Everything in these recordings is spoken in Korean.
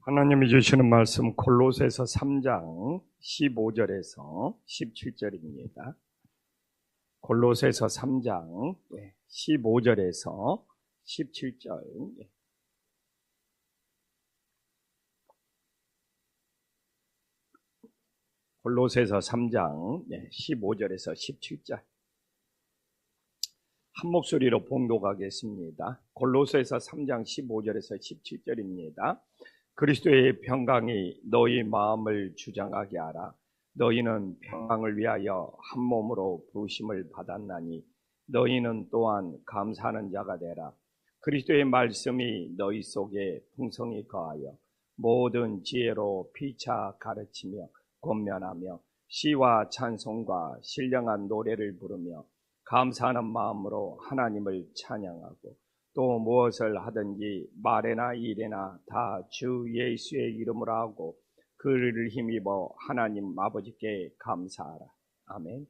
하나님이 주시는 말씀 골로새서 3장 15절에서 17절입니다. 골로새서 3장 15절에서 17절. 골로새서 3장 15절에서 17절. 한 목소리로 봉독하겠습니다. 골로새서 3장 15절에서 17절입니다. 그리스도의 평강이 너희 마음을 주장하게 하라. 너희는 평강을 위하여 한 몸으로 부르심을 받았나니 너희는 또한 감사하는 자가 되라. 그리스도의 말씀이 너희 속에 풍성히 거하여 모든 지혜로 피차 가르치며 권면하며 시와 찬송과 신령한 노래를 부르며 감사하는 마음으로 하나님을 찬양하고 또 무엇을 하든지 말에나 일에나 다 주 예수의 이름으로 하고 그를 힘입어 하나님 아버지께 감사하라. 아멘.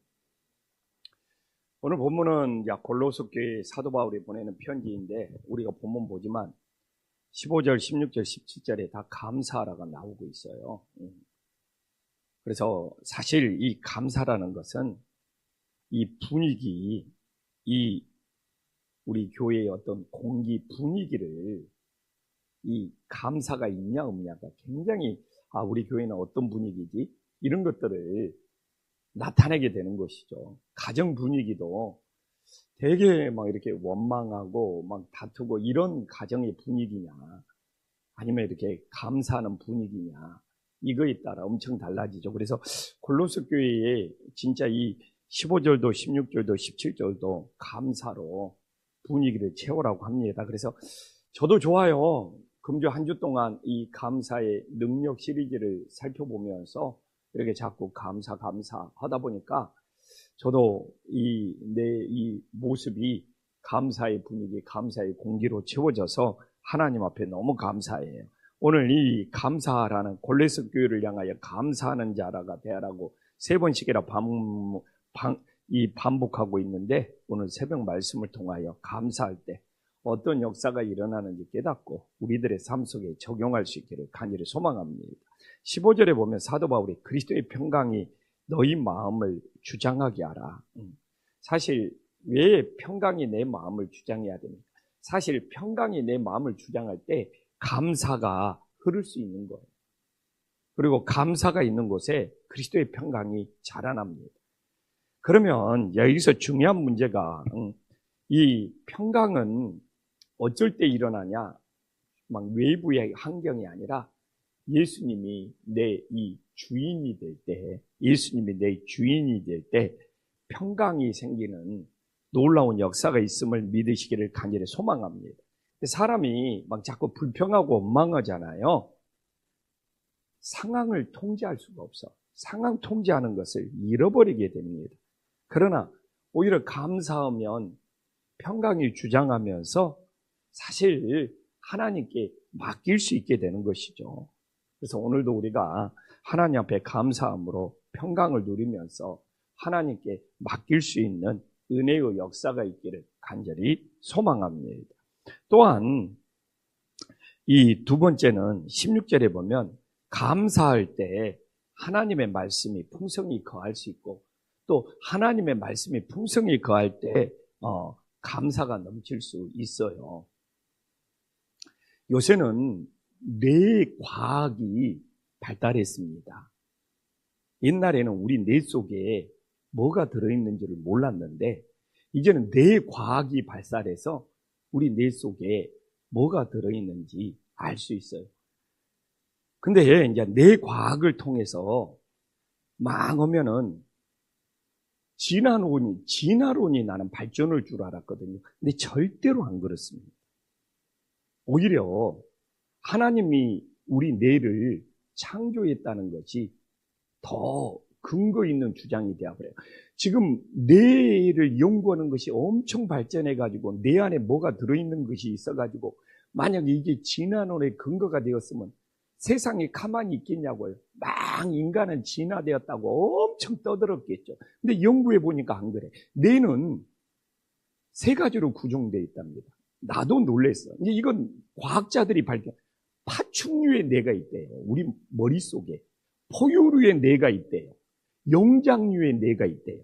오늘 본문은 골로새 교회 사도 바울이 보내는 편지인데 우리가 본문 보지만 15절, 16절, 17절에 다 감사하라가 나오고 있어요. 그래서 사실 이 감사라는 것은 이 분위기, 이 우리 교회의 어떤 공기 분위기를 이 감사가 있냐 없냐가 굉장히 우리 교회는 어떤 분위기지? 이런 것들을 나타내게 되는 것이죠. 가정 분위기도 되게 막 이렇게 원망하고 막 다투고 이런 가정의 분위기냐 아니면 이렇게 감사하는 분위기냐 이거에 따라 엄청 달라지죠. 그래서 골로새 교회에 진짜 이 15절도 16절도 17절도 감사로 분위기를 채우라고 합니다. 그래서 저도 좋아요. 금주 한 주 동안 이 감사의 능력 시리즈를 살펴보면서 이렇게 자꾸 감사 하다 보니까 저도 이 모습이 감사의 분위기, 감사의 공기로 채워져서 하나님 앞에 너무 감사해요. 오늘 이 감사라는 골로새 교회를 향하여 감사하는 자라가 되라고 3번씩이나 반복하고 있는데 오늘 새벽 말씀을 통하여 감사할 때 어떤 역사가 일어나는지 깨닫고 우리들의 삶 속에 적용할 수 있기를 간절히 소망합니다. 15절에 보면 사도 바울이 그리스도의 평강이 너희 마음을 주장하게 하라. 사실 왜 평강이 내 마음을 주장해야 됩니까? 사실 평강이 내 마음을 주장할 때 감사가 흐를 수 있는 거예요. 그리고 감사가 있는 곳에 그리스도의 평강이 자라납니다. 그러면 여기서 중요한 문제가 이 평강은 어쩔 때 일어나냐? 막 외부의 환경이 아니라 예수님이 내 이 주인이 될 때, 예수님이 내 주인이 될 때 평강이 생기는 놀라운 역사가 있음을 믿으시기를 간절히 소망합니다. 사람이 막 자꾸 불평하고 원망하잖아요. 상황을 통제할 수가 없어. 상황 통제하는 것을 잃어버리게 됩니다. 그러나 오히려 감사하면 평강이 주장하면서 사실 하나님께 맡길 수 있게 되는 것이죠. 그래서 오늘도 우리가 하나님 앞에 감사함으로 평강을 누리면서 하나님께 맡길 수 있는 은혜의 역사가 있기를 간절히 소망합니다. 또한 이 두 번째는 16절에 보면 감사할 때 하나님의 말씀이 풍성히 거할 수 있고 또 하나님의 말씀이 풍성히 거할 때 감사가 넘칠 수 있어요. 요새는 뇌과학이 발달했습니다. 옛날에는 우리 뇌 속에 뭐가 들어있는지를 몰랐는데 이제는 뇌과학이 발달해서 우리 뇌 속에 뭐가 들어있는지 알 수 있어요. 근데 이제 뇌과학을 통해서 막 오면은 진화론이 나는 발전할 줄 알았거든요. 근데 절대로 안 그렇습니다. 오히려 하나님이 우리 뇌를 창조했다는 것이 더 근거 있는 주장이 되어버려요. 지금 뇌를 연구하는 것이 엄청 발전해가지고 뇌 안에 뭐가 들어있는 것이 있어가지고 만약에 이게 진화론의 근거가 되었으면 세상에 가만히 있겠냐고요. 막 인간은 진화되었다고 엄청 떠들었겠죠. 근데 연구해 보니까 안 그래. 뇌는 3가지로 구성되어 있답니다. 나도 놀랬어. 이제 이건 과학자들이 발견. 파충류의 뇌가 있대요. 우리 머릿속에 포유류의 뇌가 있대요. 영장류의 뇌가 있대요.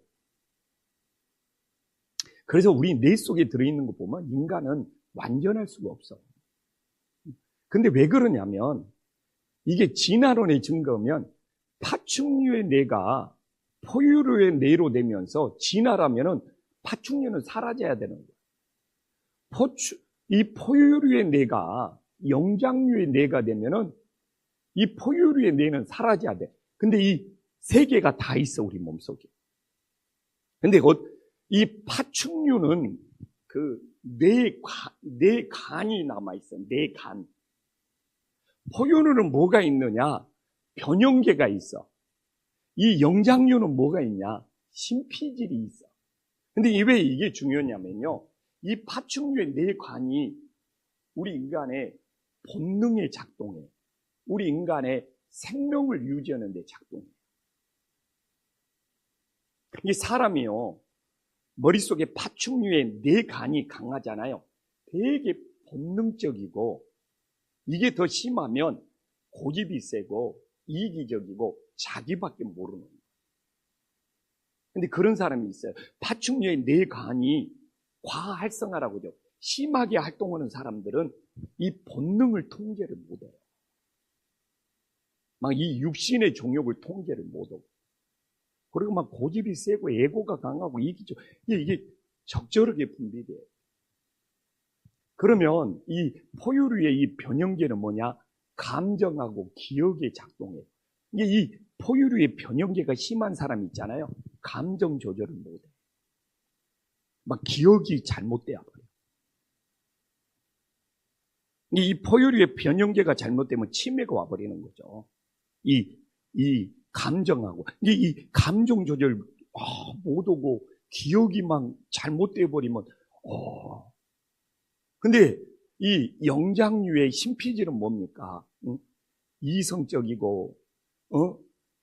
그래서 우리 뇌 속에 들어있는 거 보면 인간은 완전할 수가 없어. 근데 왜 그러냐면 이게 진화론의 증거면 파충류의 뇌가 포유류의 뇌로 되면서 진화라면은 파충류는 사라져야 되는 거예요. 이 포유류의 뇌가 영장류의 뇌가 되면은 이 포유류의 뇌는 사라져야 돼. 근데 이 세 개가 다 있어, 우리 몸속에. 근데 이 파충류는 그 뇌 간이 남아있어, 뇌 간. 포유류는 뭐가 있느냐? 변형계가 있어. 이 영장류는 뭐가 있냐? 심피질이 있어. 근데 왜 이게 중요하냐면요. 이 파충류의 뇌관이 우리 인간의 본능에 작동해. 우리 인간의 생명을 유지하는 데 작동해. 이 사람이요. 머릿속에 파충류의 뇌관이 강하잖아요. 되게 본능적이고 이게 더 심하면 고집이 세고 이기적이고 자기밖에 모르는 거예요. 근데 그런 사람이 있어요. 파충류의 뇌관이 과활성화라고 하죠. 심하게 활동하는 사람들은 이 본능을 통제를 못해요. 막 이 육신의 종욕을 통제를 못하고. 그리고 막 고집이 세고 에고가 강하고 이기적. 이게 적절하게 분비돼요. 그러면 이 포유류의 이 변형계는 뭐냐? 감정하고 기억에 작동해요. 이게 이 포유류의 변형계가 심한 사람 있잖아요. 감정 조절을 못해. 막 기억이 잘못돼야 버려요. 이 포유류의 변형계가 잘못되면 치매가 와버리는 거죠. 이 감정하고 이 감정 조절 못하고 기억이 막 잘못돼 버리면 근데 이 영장류의 심피질은 뭡니까? 이성적이고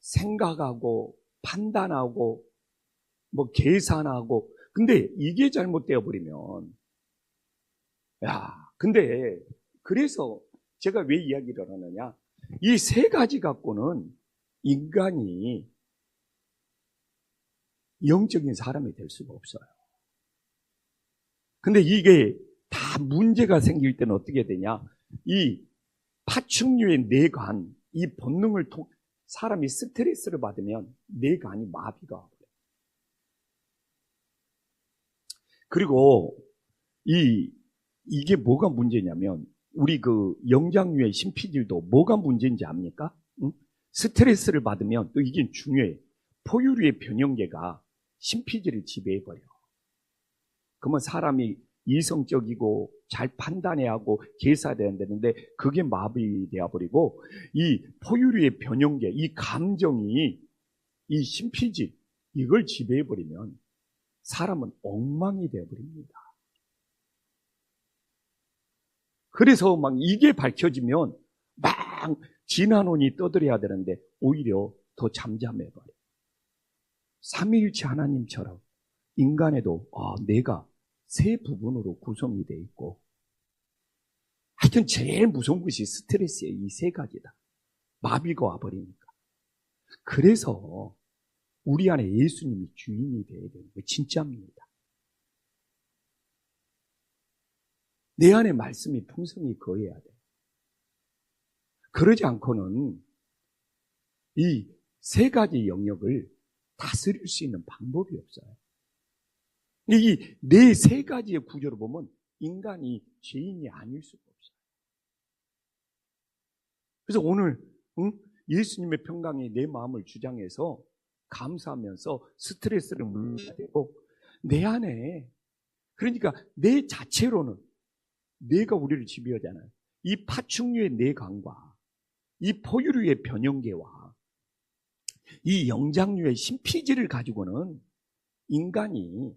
생각하고 판단하고 뭐 계산하고 근데 이게 잘못되어 버리면 근데 그래서 제가 왜 이야기를 하느냐? 이 세 가지 갖고는 인간이 영적인 사람이 될 수가 없어요. 근데 이게 다 문제가 생길 때는 어떻게 되냐? 이 파충류의 뇌관, 이 본능을 사람이 스트레스를 받으면 뇌관이 마비가 와요. 그리고 이게 뭐가 문제냐면 우리 그 영장류의 심피질도 뭐가 문제인지 압니까? 응? 스트레스를 받으면 또 이게 중요해. 포유류의 변형계가 심피질을 지배해버려. 그러면 사람이 이성적이고 잘 판단해야 하고 계산해야 되는데 그게 마비되어 버리고 이 포유류의 변형계, 이 감정이 이 심피질 이걸 지배해버리면 사람은 엉망이 되어버립니다. 그래서 막 이게 밝혀지면 막 진화론이 떠들어야 되는데 오히려 더 잠잠해버려요. 삼위일체 하나님처럼 인간에도 내가 세 부분으로 구성이 되어 있고 하여튼 제일 무서운 것이 스트레스예요. 이 세 가지다. 마비가 와버리니까. 그래서 우리 안에 예수님이 주인이 되어야 되는 거예요. 진짜입니다. 내 안에 말씀이 풍성히 거해야 돼. 그러지 않고는 이 세 가지 영역을 다스릴 수 있는 방법이 없어요. 이 네 세 가지의 구조를 보면 인간이 죄인이 아닐 수가 없어요. 그래서 오늘 예수님의 평강이 내 마음을 주장해서 감사하면서 스트레스를 물려야 되고 내 안에 그러니까 내 자체로는 뇌가 우리를 지배하잖아요. 이 파충류의 뇌관과 이 포유류의 변형계와 이 영장류의 심피질을 가지고는 인간이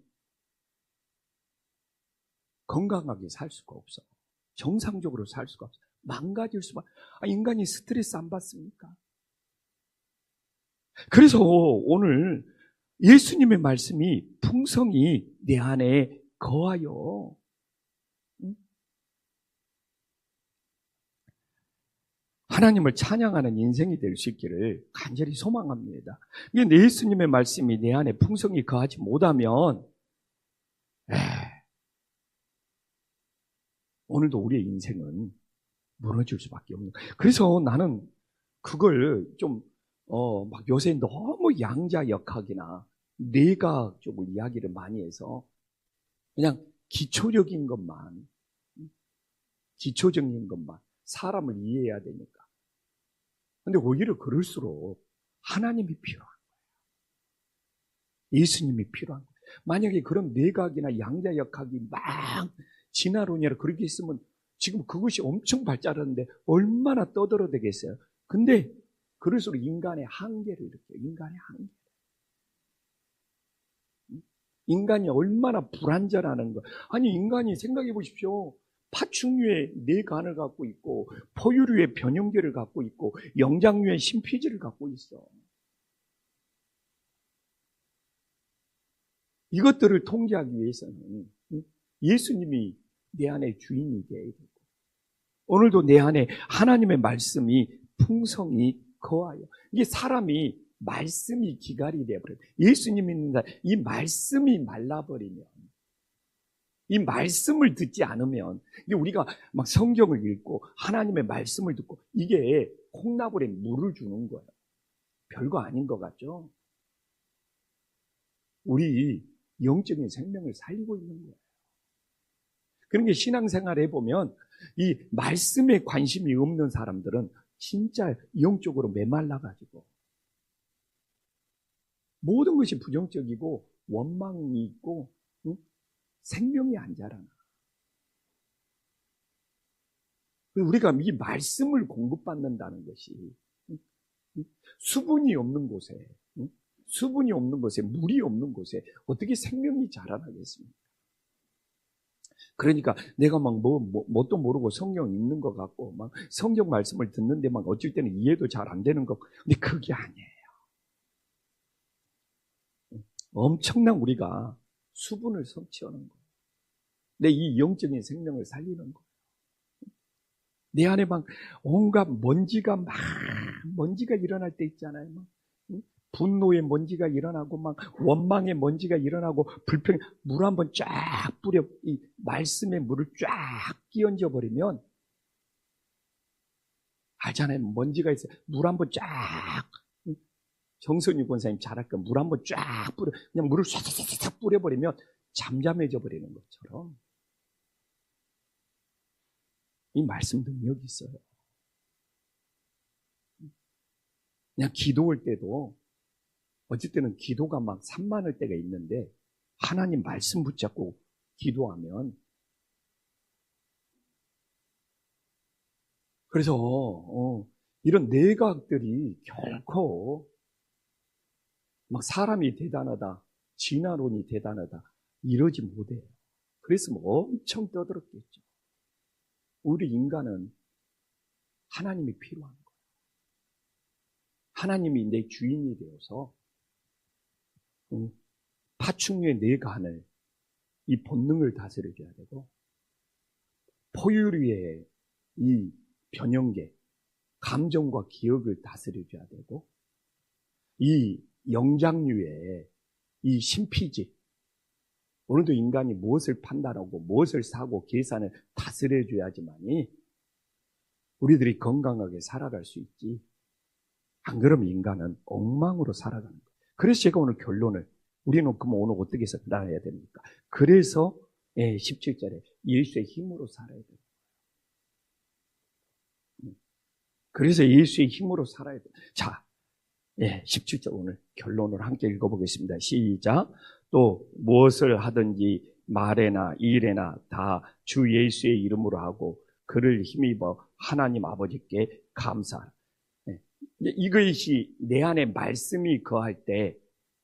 건강하게 살 수가 없어. 정상적으로 살 수가 없어. 망가질 수만. 인간이 스트레스 안 받습니까? 그래서 오늘 예수님의 말씀이 풍성히 내 안에 거하여 하나님을 찬양하는 인생이 될 수 있기를 간절히 소망합니다. 내 예수님의 말씀이 내 안에 풍성히 거하지 못하면 오늘도 우리의 인생은 무너질 수밖에 없는 거예요. 그래서 나는 그걸 좀 막 요새 너무 양자역학이나 내각적으로 이야기를 많이 해서 그냥 기초적인 것만 사람을 이해해야 되니까. 근데 오히려 그럴수록 하나님이 필요한 거예요. 예수님이 필요한 거예요. 만약에 그런 내각이나 양자역학이 막 진화론이라 그렇게 있으면 지금 그것이 엄청 발달하는데 얼마나 떠들어대겠어요. 근데 그럴수록 인간의 한계를 일으켜요. 인간의 한계. 인간이 얼마나 불완전하는 거. 아니 인간이 생각해 보십시오. 파충류의 뇌간을 갖고 있고 포유류의 변형계를 갖고 있고 영장류의 심피지를 갖고 있어. 이것들을 통제하기 위해서는 예수님이 내 안에 주인이 되어야 되고 오늘도 내 안에 하나님의 말씀이 풍성히 거하여. 이게 사람이 말씀이 기갈이 되어버려요. 예수님 믿는 사람, 이 말씀이 말라버리면, 이 말씀을 듣지 않으면, 이게 우리가 막 성경을 읽고 하나님의 말씀을 듣고 이게 콩나물에 물을 주는 거예요. 별거 아닌 것 같죠? 우리 영적인 생명을 살리고 있는 거예요. 그런 게 신앙생활 해보면 이 말씀에 관심이 없는 사람들은 진짜 영적으로 메말라가지고 모든 것이 부정적이고 원망이 있고 생명이 안 자라나. 우리가 이 말씀을 공급받는다는 것이 수분이 없는 곳에 물이 없는 곳에 어떻게 생명이 자라나겠습니까? 그러니까 내가 막 뭣도 모르고 성경 읽는 것 같고 막 성경 말씀을 듣는데 막 어쩔 때는 이해도 잘 안 되는 거. 근데 그게 아니에요. 엄청난 우리가 수분을 섭취하는 거예요. 내 이 영적인 생명을 살리는 거예요. 내 안에 막 온갖 먼지가 일어날 때 있잖아요. 막 분노의 먼지가 일어나고 막 원망의 먼지가 일어나고 불평 물 한번 쫙 뿌려 이 말씀의 물을 쫙 끼얹어 버리면 알잖아요. 먼지가 있어요. 물 한번 쫙 정선유 권사님 잘할 거 물 한번 쫙 뿌려 그냥 물을 싹싹싹 뿌려 버리면 잠잠해져 버리는 것처럼 이 말씀 능력이 있어요. 그냥 기도할 때도 어쩔 때는 기도가 막 산만할 때가 있는데 하나님 말씀 붙잡고 기도하면 그래서 이런 내각들이 결코 막 사람이 대단하다, 진화론이 대단하다 이러지 못해요. 그랬으면 엄청 떠들었겠죠. 우리 인간은 하나님이 필요한 거예요. 하나님이 내 주인이 되어서 파충류의 뇌간을 이 본능을 다스려줘야 되고 포유류의 이 변형계 감정과 기억을 다스려줘야 되고 이 영장류의 이 심피지 오늘도 인간이 무엇을 판단하고 무엇을 사고 계산을 다스려줘야지만이 우리들이 건강하게 살아갈 수 있지. 안 그러면 인간은 엉망으로 살아가는 거예요. 그래서 제가 오늘 결론을 우리는 그럼 오늘 어떻게 살아야 됩니까? 그래서 17절에 예수의 힘으로 살아야 돼요. 그래서 예수의 힘으로 살아야 돼요. 자, 17절 오늘 결론을 함께 읽어보겠습니다. 시작. 또 무엇을 하든지 말에나 일에나 다 주 예수의 이름으로 하고 그를 힘입어 하나님 아버지께 감사하라. 이것이 내 안에 말씀이 거할 때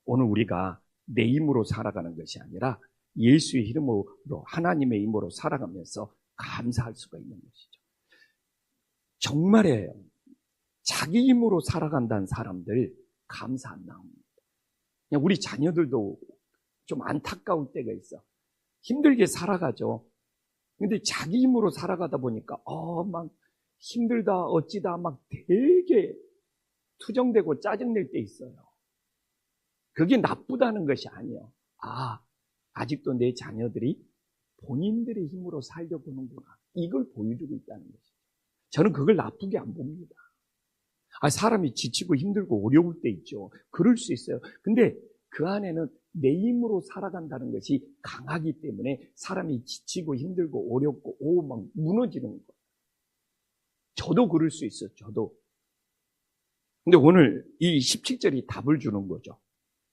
오늘 우리가 내 힘으로 살아가는 것이 아니라 예수의 이름으로 하나님의 힘으로 살아가면서 감사할 수가 있는 것이죠. 정말이에요. 자기 힘으로 살아간다는 사람들 감사 안 나옵니다. 그냥 우리 자녀들도 좀 안타까울 때가 있어. 힘들게 살아가죠. 근데 자기 힘으로 살아가다 보니까 막 힘들다 어찌다 막 되게 투정되고 짜증낼 때 있어요. 그게 나쁘다는 것이 아니에요. 아직도 내 자녀들이 본인들의 힘으로 살려고 하는구나. 이걸 보여주고 있다는 것이죠. 저는 그걸 나쁘게 안 봅니다. 사람이 지치고 힘들고 어려울 때 있죠. 그럴 수 있어요. 근데 그 안에는 내 힘으로 살아간다는 것이 강하기 때문에 사람이 지치고 힘들고 어렵고 막 무너지는 거예요. 저도 그럴 수 있어요. 저도. 근데 오늘 이 17절이 답을 주는 거죠.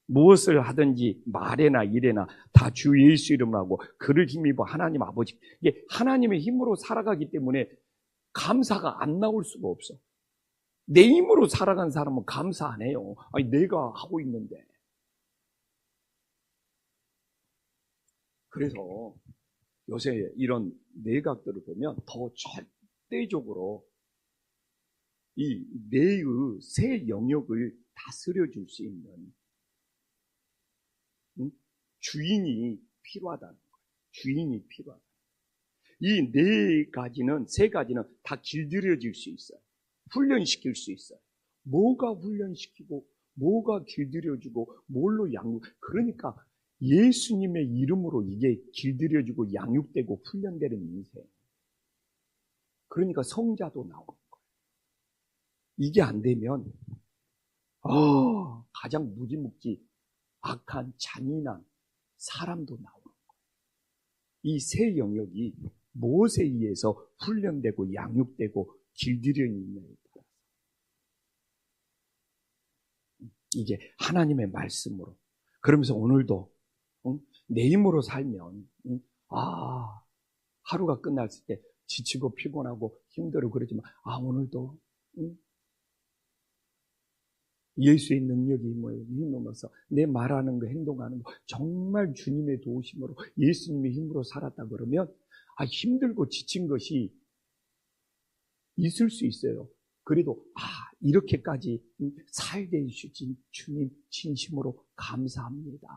무엇을 하든지 말에나 일에나 다 주 예수 이름으로 하고 그를 힘입어 하나님 아버지. 이게 하나님의 힘으로 살아가기 때문에 감사가 안 나올 수가 없어. 내 힘으로 살아간 사람은 감사 안 해요. 내가 하고 있는데. 그래서 요새 이런 내각들을 보면 더 절대적으로 이 뇌의 새 영역을 다스려 줄 수 있는 주인이 필요하다는 거예요. 주인이 필요하다. 이 세 가지는 다 길들여질 수 있어요. 훈련시킬 수 있어요. 뭐가 훈련시키고 뭐가 길들여지고 뭘로 양육. 그러니까 예수님의 이름으로 이게 길들여지고 양육되고 훈련되는 인생. 그러니까 성자도 나오는 거예요. 이게 안 되면 가장 무지묵지 악한 잔인한 사람도 나오는 거예요. 이 세 영역이 무엇에 의해서 훈련되고 양육되고 길들여 있느냐에 따라서 이게 하나님의 말씀으로. 그러면서 오늘도 내 힘으로 살면 하루가 끝났을 때 지치고 피곤하고 힘들어 그러지만 오늘도 예수의 능력이 힘입어서 내 말하는 거 행동하는 거 정말 주님의 도우심으로 예수님의 힘으로 살았다 그러면 힘들고 지친 것이 있을 수 있어요. 그래도 이렇게까지 살게 해주신 주님 진심으로 감사합니다.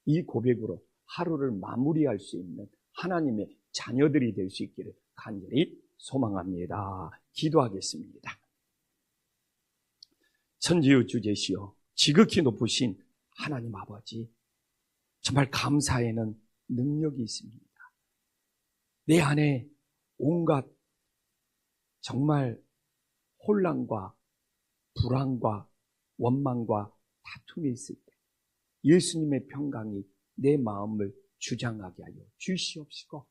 이 고백으로 하루를 마무리할 수 있는 하나님의 자녀들이 될 수 있기를 간절히 소망합니다. 기도하겠습니다. 천지의 주제시여 지극히 높으신 하나님 아버지, 정말 감사에는 능력이 있습니다. 내 안에 온갖 정말 혼란과 불안과 원망과 다툼이 있을 때 예수님의 평강이 내 마음을 주장하게 하여 주시옵시고,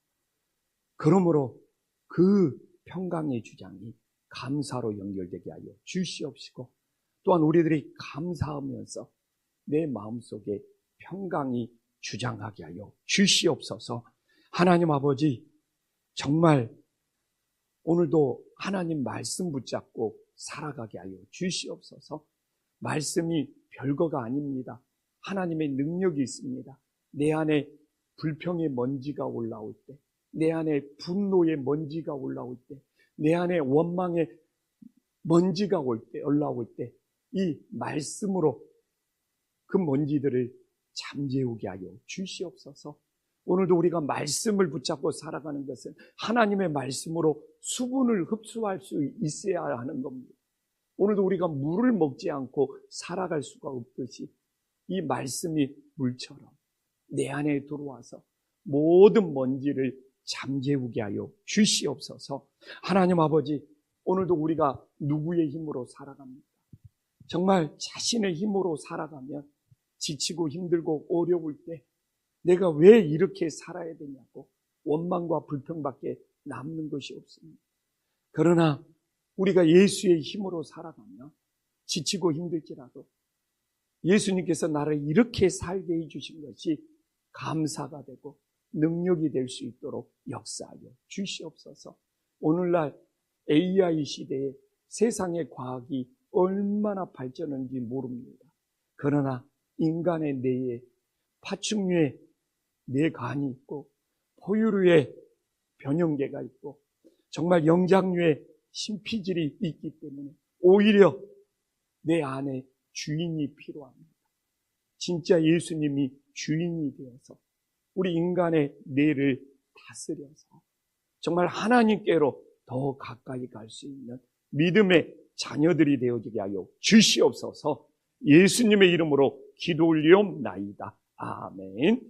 그러므로 그 평강의 주장이 감사로 연결되게 하여 주시옵시고, 또한 우리들이 감사하면서 내 마음속에 평강이 주장하게 하여 주시옵소서. 하나님 아버지, 정말 오늘도 하나님 말씀 붙잡고 살아가게 하여 주시옵소서. 말씀이 별거가 아닙니다. 하나님의 능력이 있습니다. 내 안에 불평의 먼지가 올라올 때, 내 안에 분노의 먼지가 올라올 때, 내 안에 원망의 먼지가 올라올 때, 이 말씀으로 그 먼지들을 잠재우게 하여 주시옵소서. 오늘도 우리가 말씀을 붙잡고 살아가는 것은 하나님의 말씀으로 수분을 흡수할 수 있어야 하는 겁니다. 오늘도 우리가 물을 먹지 않고 살아갈 수가 없듯이 이 말씀이 물처럼 내 안에 들어와서 모든 먼지를 잠재우게 하여 주시옵소서. 하나님 아버지, 오늘도 우리가 누구의 힘으로 살아갑니까? 정말 자신의 힘으로 살아가면 지치고 힘들고 어려울 때 내가 왜 이렇게 살아야 되냐고 원망과 불평밖에 남는 것이 없습니다. 그러나 우리가 예수의 힘으로 살아가면 지치고 힘들지라도 예수님께서 나를 이렇게 살게 해주신 것이 감사가 되고 능력이 될 수 있도록 역사하여 주시옵소서. 오늘날 AI 시대에 세상의 과학이 얼마나 발전한지 모릅니다. 그러나 인간의 뇌에 파충류의 뇌간이 있고 포유류의 변형계가 있고 정말 영장류의 심피질이 있기 때문에 오히려 내 안에 주인이 필요합니다. 진짜 예수님이 주인이 되어서 우리 인간의 뇌를 다스려서 정말 하나님께로 더 가까이 갈 수 있는 믿음의 자녀들이 되어지게 하여 주시옵소서. 예수님의 이름으로 기도 올리옵나이다. 아멘.